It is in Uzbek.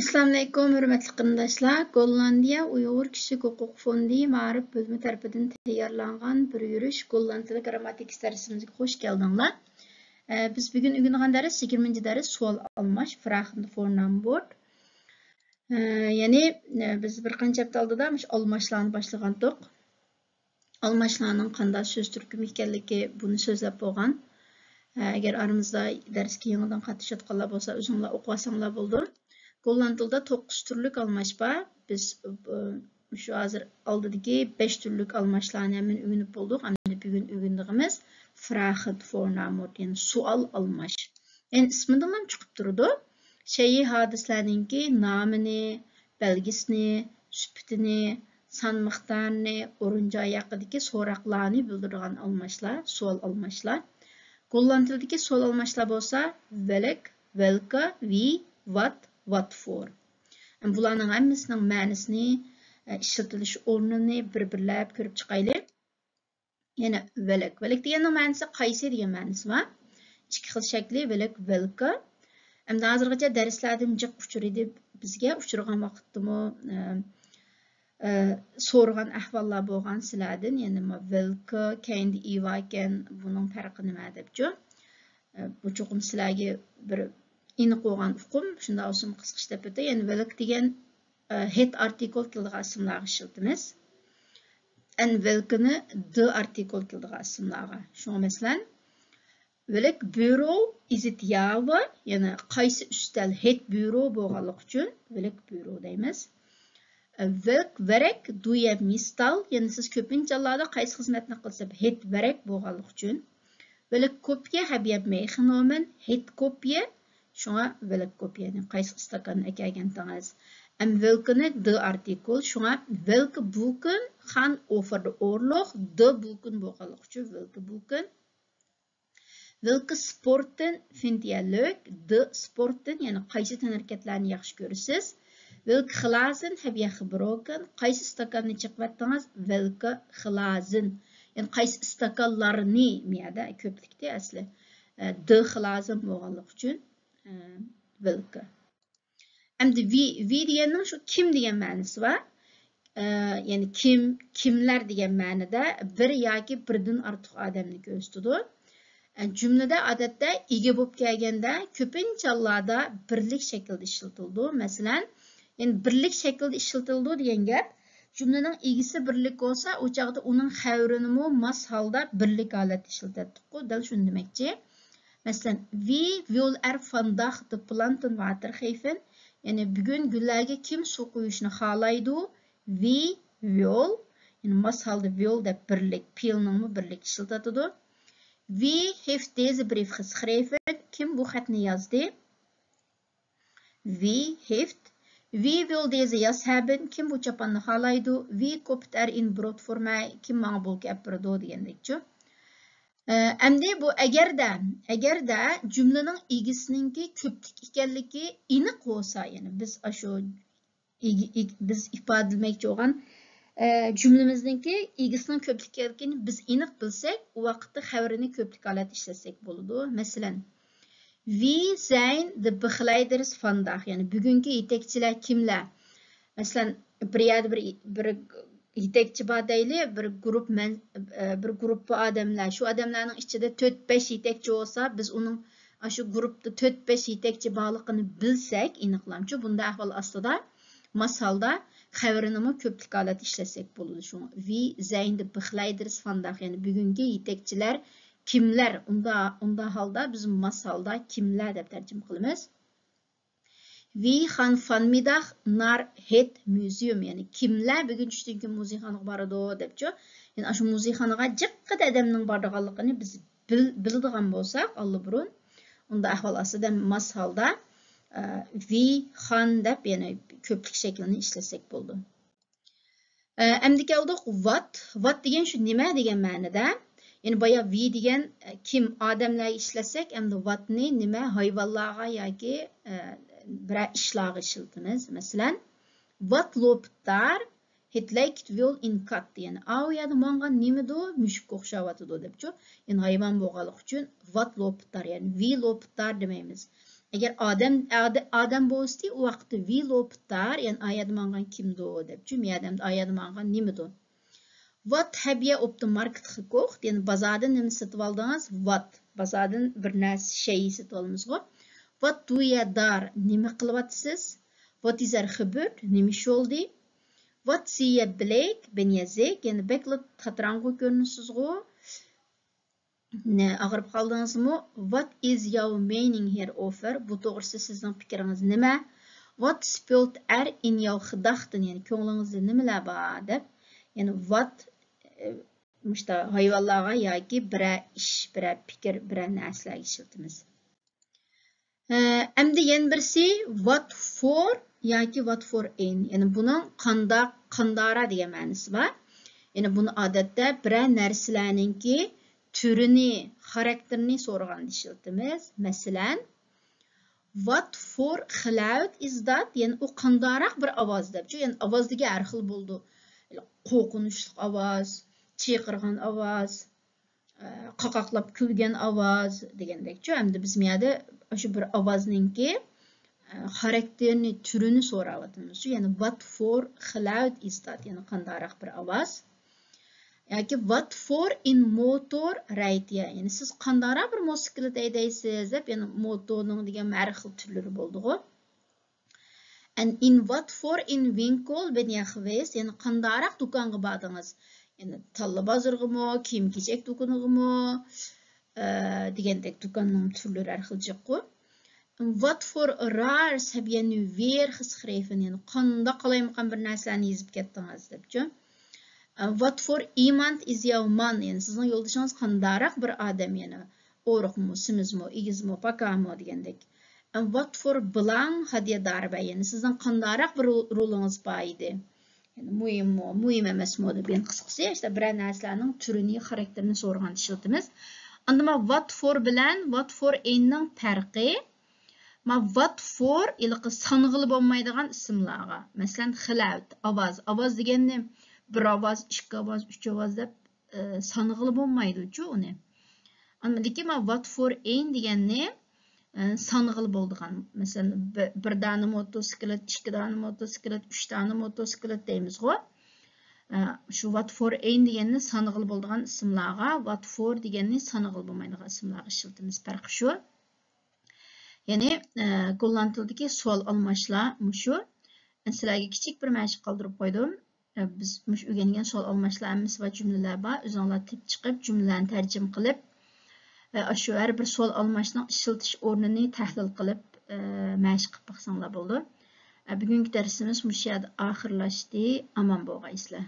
Assalamualaikum hörmətli qındaşlar. Gollandiya Uyğur Kişilik Hüquq Fondi Ma'arif bölümü tərəfindən tayarlanğan bir yürüş Gollandiya qrammatik dərsimizə xoş gəldinizlər. Biz bugün öyrənən dərs 20-ci dərs sual almaş fragment fornambord. Yəni biz bir qancha hafta aldıda almaşlarını başlagandıq. Almaşlarning qanday söz türkümü ekanligi buni so'zlab bo'lgan. Agar aramızda dərsga yangidan qatnashayotganlar bo'lsa, o'zingizlar o'qib olsanglar bo'ldi. Golland tilida 9 türlük almaş var. Biz şu hazır aldığındaki 5 türlük almaşlarını hemen öğrenip bulduk. Ama bugün öğrendiğimiz fragment fornambord, yani sual almaş. Yani isminden hem çıkıp durdu. Şeyi hadislerninki namını, belgisini, süpütini, san miqdarını, orunca yakıdaki soraklarını bildiren almaşlar, sual almaşlar. Golland tilidagi sual almaşlar bolsa, velek, velka, vi, what for. Bularning hammasining ma'nosini, ishlatilish o'rnini bir-birlab ko'rib chiqaylik. Yana velek. Velek deganning ma'nosi qaysi degan ma'nosi bor. Ikki xil shakli velek, velka. Endi hozirgacha darslardan jiq uchraydi bizga uchragan vaqtdami so'ragan ahvollar bo'lgan sizlardan, ya'ni velka kendi iva ekan, buning farqi nima debchi. Bu cho'qim sizlarga bir iniq bo'lgan uqum, shunda olsin qisqacha deb yani velek degan head article tilida ismlarga ishlatamiz. Velkani the article tilida ismlarga. Shunga masalan, velek bureau is it yava, yani qaysi ustal head bureau bo'lganligi uchun velek bureau deymiz. Velk verek duya mistal, yani siz ko'pincha hollarda qaysi xizmatni qilsa head verek bo'lganligi uchun. Velek kopya habiyab mekhnomen head kopya. Şuna velek kopya, yani qaysi istakanı ekegentanız. Velkini the article, şuna velke boeken gaan over de oorlog, de boeken bo'lganligi uchun velke boeken. Welke sporten vind je leuk? De sporten, yani qaysi hareketlerini yaxshi ko'rasiz. Welke glazen heb je gebroken? Qaysi istakanni chiqvatdingiz? Welke glazen, yani qaysi istakanlarni miyada ko'plikda asli. De glazen bo'lganligi uchun welke. Endi vi deganning shu kim degan ma'nosi bor. Yani kimlar degan ma'noda bir yoki birdan ortiq odamni ko'rsatadi. Cümlede odatda ega bo'lib kelganda ko'pincha hollarda birlik shaklda ishlatiladi. Masalan, yani birlik shaklda ishlatiladi degan gap, cümlening egisi birlik bo'lsa, o chaqda uning xabarini mos holda birlik holatda ishlatadi-ku. Dal shuni demakchi. Mesela, wie will vandaag de planten water geven? Yani bugün güllerge kim su koyuşunu halaydı? Wie will, yani masalda will de birlik, pilnımı birlik işiltatıdı. Wie heeft deze brief geschreven? Kim bu xatni yazdı? Wie heeft. Wie will deze jas hebben? Kim bu çapanını halaydı? Wie koopt in brood voor mij? Kim bana bulk yapırdı diyendikçe. Endi bu agarda cümlenin egisininki ko'plik ekanligi aniq bo'lsa, yani biz shu biz ifodalamoqchi bo'lgan cümlemizdeki egisining ko'plik ekanligini biz aniq bilsak, u vaqtda xabarini ko'plik holatda ishlatsak bo'ladi. Masalan, wie zijn de begeleiders vandaag? Yani bugungi yetakchilar kimlar? Masalan, bir yetekçi badaylı bir grup adamlar. Şu adamların içinde 4-5 yetekçi olsa, biz onun şu grupta 4-5 yetekçi bağlılığını bilsek, iniqlamçı. Bunda ahval aslında masalda xabarini mi köplik alet işlesek buludu. Wie zijn de begeleiders vandaag? Yani bugünkü yetekçiler kimler? Onda halda bizim masalda kimler deb tercüme kılımız. Wie gaan vanmiddag naar het museum? Yani kimler bugün düştüğü muzeyxanaga baradi debçi. Yani şu muzeyxanaga jiqqat adamning bardiganligini biz biladigan bo'lsak, allaburun unda ahvol aslida mas holda wie gaan deb yani ko'plik shaklini ishlasak bo'ldi. Endi keldik what degan shu nima degan ma'noda. Yani baya wie degan kim odamlarga ishlasak, endi whatni nima hayvonlarga yoki bir işlağı işiltimiz. Mesela, what loptar het lijkt wel in kat. Yani, ya da manga nimido müşük okşavatıdo depço. Yani hayvan boğalık için what loptar, yani we loptar demeyimiz. Eğer Adem bolsa o vaqtda we loptar, yani ayet mangan kimdo dep. Çünkü Adem ayet mangan nimido. What have you op the market gekocht? Yani bazardan nima satib oldingiz? What? Bazardan bir narsa şey satib olamiz go. What do you dar? Nima qilyapsiz? What is er gebeurd? Nima ish oldu? What see you black? Ben yazık. Yani bekle tatrango görünüsüz go. Ne ağırıp kaldınız mı? What is your meaning here offer? Bu doğrusu sizin fikriniz nima? What speelt er in your gedachten? Yani ko'nglingizda nimalar bor deb. Yani what muşta hayvanlarga yoki bir ish, bir fikr, bir narsalarga ishlatamiz. Endi yana birisi what for yoki what for in. Yani bunun qandara degan ma'nosi bor. Yani bunu odatda bir narsalarninki türünü, xarakterini so'raganda ishlatamiz. Masalan, what for cloud is that? Yani o qandaraq bir ovoz deb. Yani ovozdagi har xil bo'ldi. Qo'rqinchli ovoz, chiyqirgan ovoz, qaqaqlab kulgan ovoz degandek. Hamda biz bu yerda o'sha bir ovozninki xarakterini, türünü so'rayapmiz. Yani what for cloud is that? Yani qandaraq bir ovoz. Yoki what for in motor ride? Yani siz qandaraq bir motosiklet haydaysiz deb, yani motorning degan har xil turlari bo'ldi-ku. And in what for in Winkle ben yaxwes? Yani qandaraq do'konga bordingiz? Yani talla bozorg'imi, kiyim-kechak do'konig'imi degandek do'konning turlari har xil jiqku. What for rars have you nu weer geschreven? Yani qanda qalaymaqan bir narsalarni yozib ketdingiz debchi. What for iemand is your man? Yani sizning yo'ldoshingiz qandaraq bir odam, yani o'riqmi, simizmi, igizmi, pakami degandek. And what for belang had you darbe? Yani sizning qandaraq bir rolingiz bor edi. Yani muhimmi, muhim emasmi deb, yani qisqasi işte bir narsalarning turini, xarakterini so'raganda ishlatamiz. Unda what for bilan what for inning farqi, what for iliqi sanğılı bo'lmaydigan ismlarga. Masalan, xilot, ovoz deganda bir ovoz, ikki ovoz, uch ovoz deb sanğılı bo'lmaydi-ku uni. Lekin what for in deganni sanğılı bo'ldigan. Masalan, bir dona motosiklet, ikki dona motosiklet, uch dona motosiklet deymiz-ku. Shu what for in deganni sanğılı bo'ldigan ismlarga, what for deganni sanğılı bo'lmaydigan ismlarga ishlatamiz. Farqi shu. Yani qo'llan tildagi savol almashlar mushu. Sizlarga kichik bir mashq qoldirib qo'ydim. Biz mush o'rgangan savol almashlarimiz va jumlalar bor. O'zingizlar tip chiqib, jumlalarni tarjima qilib, shu har bir savol almashning ishiltish o'rnini tahlil qilib, mashq qilib baqsanglar bo'ldi. Bugungi darsimiz mush yerda oxirlashdi. Omon bo'lg'aysizlar.